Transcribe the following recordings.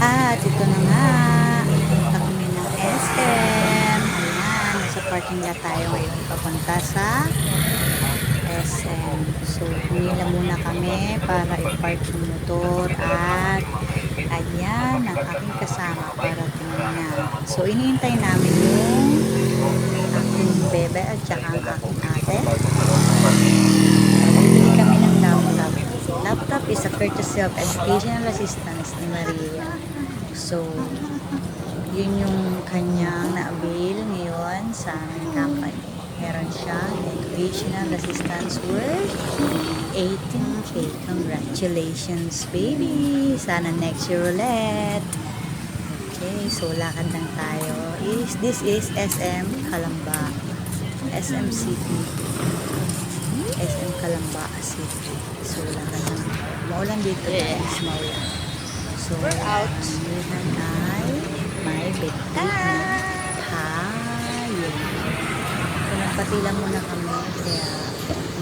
At ito na nga, punta kami ng SM. Ayan, nasa parking lot tayo ngayon papunta sa SM. So, humila muna kami para i-park yung motor at ayan, ang aking kasama para tingnan. So, inihintay namin yung aking bebe at saka ang aking ate. Bibili kami ng laptop. Laptop is a courtesy of educational assistance ni Maria. So, yun yung kanyang na-avail ngayon sa aming company. Meron siyang educational assistance worth 18K. Congratulations, baby! Sana next year ulit. Okay, so lakad lang tayo. This is SM Calamba. SM City. SM Calamba City. So lakad lang. Maulan dito guys, maulan. So, we're out. Ay, may bigti na hayop. So, nagpatila muna kami, kaya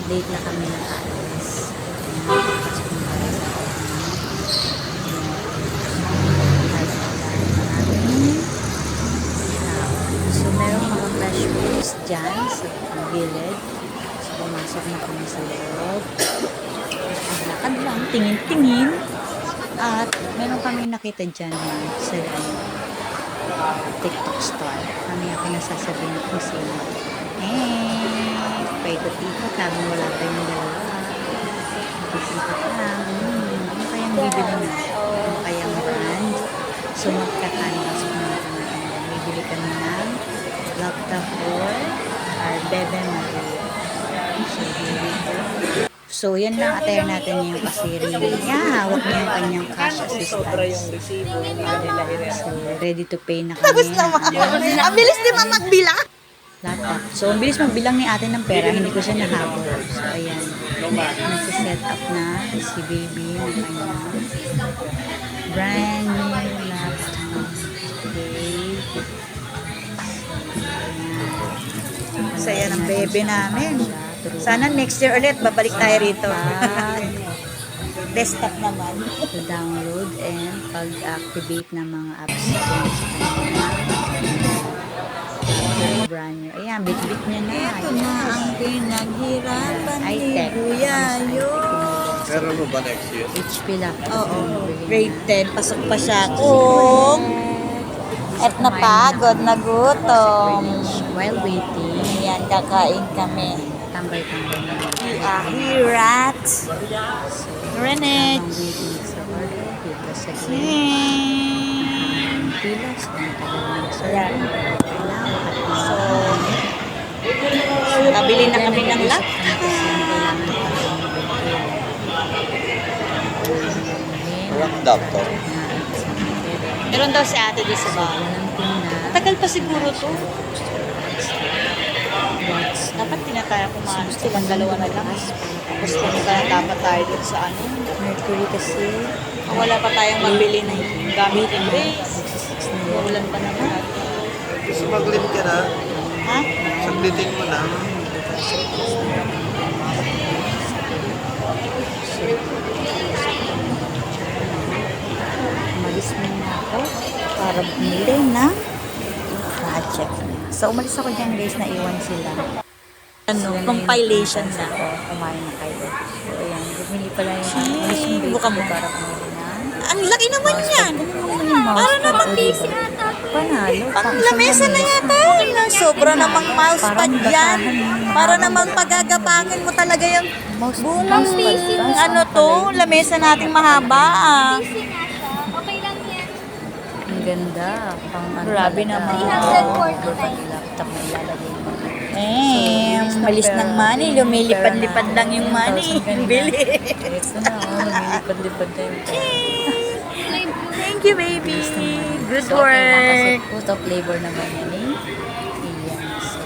late na kami nakaalis. So, merong mga fresh foods dyan sa gilid. So, pumasok na kami sa loob. Lakad lang, tingin-tingin. At meron kami nakita dyan sa TikTok store. Kami ako nasasabihin kung sino. Paikot-ikot habang wala pa yung dalawa. Ikot-ikot lang. Ano kayang bibili na? Ano kayang brand? So magkakanvas po natin. Bibili kami ng laptop for our bebe Maria. So here we go. So, yan lang attire natin yung kasiri niya. Hawak niya yung kanyang cash assistance. So, ready to pay na kami. Tapos naman. Ang bilis di ba magbilang? Laptop. So, ang bilis magbilang ni ate ng pera. Hindi ko siya nahabol. So, ayan. Nasa-set up na si baby ng kanyang brand new laptop. Okay. Saya ng bebe namin. Sana next year ulit, babalik tayo rito. Desktop naman. To download and pag-activate ng mga apps. Brand new. Ayan, bit-bit niya na. Ito na ang pinaghirapan Ay, ni tech. Kuya Yun. Meron mo ba next year? HP laptop. Oo, grade 10. Pasok pa siya kung at napagod, nagutom. While waiting, Yan, kakain kami. tambay-tambay na. Here at Habang Greenwich. waiting sa order, dito sa gate. Pilas, ang tagal na sa Ayan. kailangan at So, nabili na kami ng laptop. Laptop to. Meron daw si ate di sa bahay. Tagal pa siguro to. Dapat tinataya kumain. Gusto pang dalawa na lang. Gusto na kaya dapat tayo dun sa ano. Mercury kasi, Ang wala pa tayong mabili na gamit yung brace. Magulan pa naman. Sumaglit ka na. Ha? Saglitin mo na. umalis muna ako para bumili ng project. So, umalis ako dyan guys, naiwan sila. Ano, Sila na compilation yung na. kumain na kayo. So, ayan, bumili pala yung Gee, umalis yung base buka ko mo. para bumili ng Ang laki naman yan. para naman busy ata. Panalo. Pang lamesa na yata. Sobra namang mousepad yan. Para namang pagagapangin mo talaga yung buong ano to, lamesa nating mahaba. Okay lang yan. Ang ganda. Pang ano Grabe talaga. naman. Laptop na ilalagay mo. Ang malis ng money. Lumilipad-lipad lang yung money. Bili. Ito na, lumilipad-lipad na yung Thank you, baby. Good So, okay lang kasi work. puto flavor naman yan eh. Iyan. So,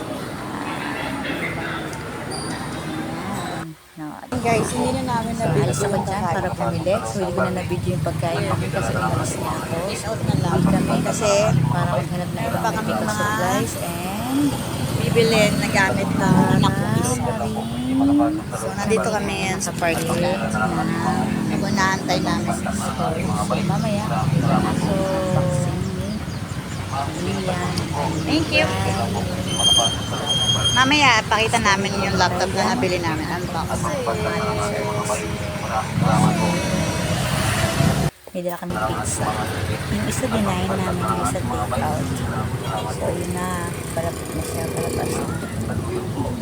no, Guys, hindi na namin nabili alis ako dyan para bumili. So, hindi ko na na-video yung pagkain ko kasi umalis na ako. Out na lang. Kami Kasi para maghanap na ibang pa kami bibili ko. So, mga- guys, and bibilin na gamit na anak ko. Marin. So, nandito kami sa parking lot. Nagunaantay namin. So, mamaya. So, Thank you. Mamaya, pakita namin yung laptop na nabili namin. Unboxing. May dala kami pizza. Yung isa dinahin namin, yung isa take out. So, yun na. Palapit na siya. Palapas na.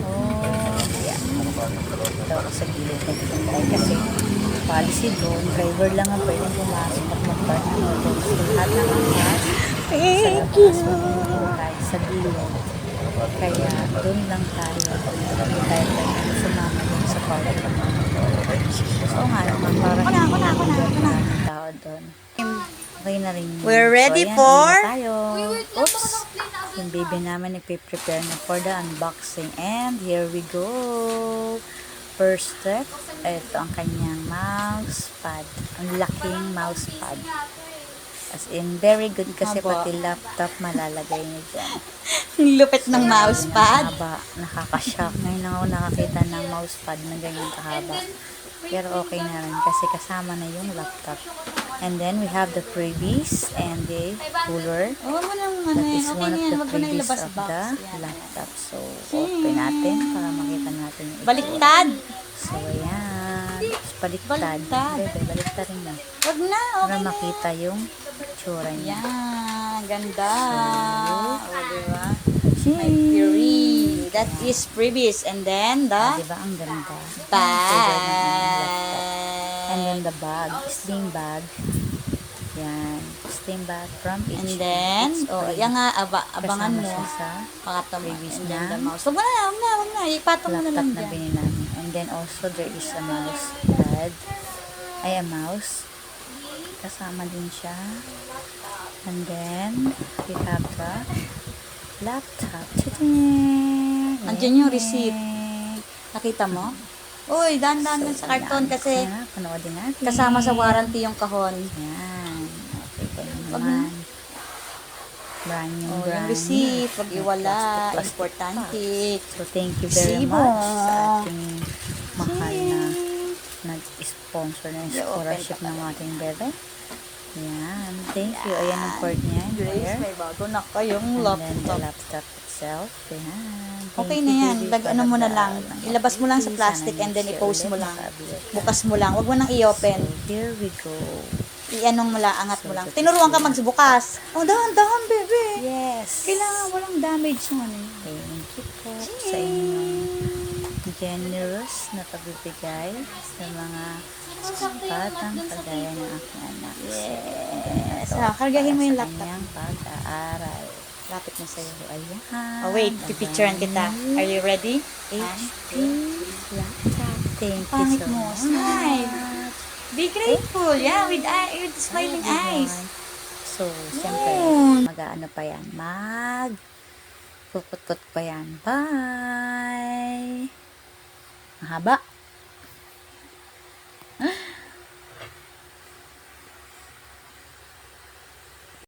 Oh, yeah. Ito ako sa gilid nagtintay kasi policy doon. Driver lang ang pwedeng pumasok at mag-park ng auto. So, lahat ng angkas sa labas. Tayo sa gilid. Kaya doon lang tayo. Hindi tayo pwedeng sumama doon sa park. So nga naman, parang hindi na tao doon. Okay na rin yun. We're ready so, ayan, for... uwi na tayo. Oops! Yung baby namin nagpe-prepare na for the unboxing. And here we go. First step, ito ang kanyang mouse pad. Ang laking mouse pad. As in, very good kasi Haba. pati laptop malalagay niya dyan. Ang lupit ng mousepad. Haba, nakaka-shock. Ngayon lang ako nakakita ng mousepad na ganyan kahaba. Pero okay na rin kasi kasama na yung laptop. And then we have the freebies and the cooler. Huwag mo nang That ano is okay one na of yan. the Huwag mo nang freebies ilabas of box. the Yan. laptop. So, open natin para makita natin yung itsura. Baliktad. So, ayan. Baliktad. Baliktad. Bebe, baliktad rin na. Huwag na. Para Okay na. makita yung itsura niya. Yan. Ganda. So, O, diba? Yay! My theory. That is freebies. And then Ah, the diba? Ang ganda. bag. And then the bag. Sling bag. Yan. Sling bag from HP. And then, It's oh, free. yan nga, abangan Kasama mo. siya sa Pakatama. freebies And na then the mouse. Huwag na. Ipatong mo na laptop lang na dyan. binili namin. And then also there is a mouse pad. Ay, a mouse. Kasama din siya. And then we have the laptop. Ta-ding! Andyan yung receipt. Nakita mo? Uy, dahan-dahan lang sa karton kasi Yan, panoodin natin. kasama sa warranty yung kahon. Yan. Okay, ganun Wag naman. Brand new, Oh, brand yung receipt, wag new. iwala. Plastic Importante. box. So, thank you very Resibo. much sa ating mahal na nag-sponsor ng scholarship ng ating bebe. Yan. Thank you. Ayan ang port niya. Grace, Here. may bago na kayong And then the laptop. laptop itself. Yan. Okay Thank na you, yan. baby, Ano mo na para lang. ng Ilabas mo lang sa activity. plastic Sana and then next i-post year mo ulit lang. makabiyak tayo. Bukas mo lang. Huwag mo nang i-open. So, here we go. I-anong mo lang, angat mo lang. Tinuruan ka magbukas. Oh, dahan, bebe. Yes. Kailangan walang damage mo. Thank you po sa inyong generous na pagbibigay sa mga batang kagaya ng aking anak. Yes. Kargahin mo yung Sa laptop. kanyang pag-aaral. Lapit na sa'yo. So, ayan. Oh, wait. Pipicturean kita. Are you ready? HP laptop. Thank you Pangit so mo. much. Smile. Be grateful. Yeah, with smiling eyes. So, siyempre, Yun. mag-ano pa yan? Kukut-kut pa yan. Bye! Mahaba.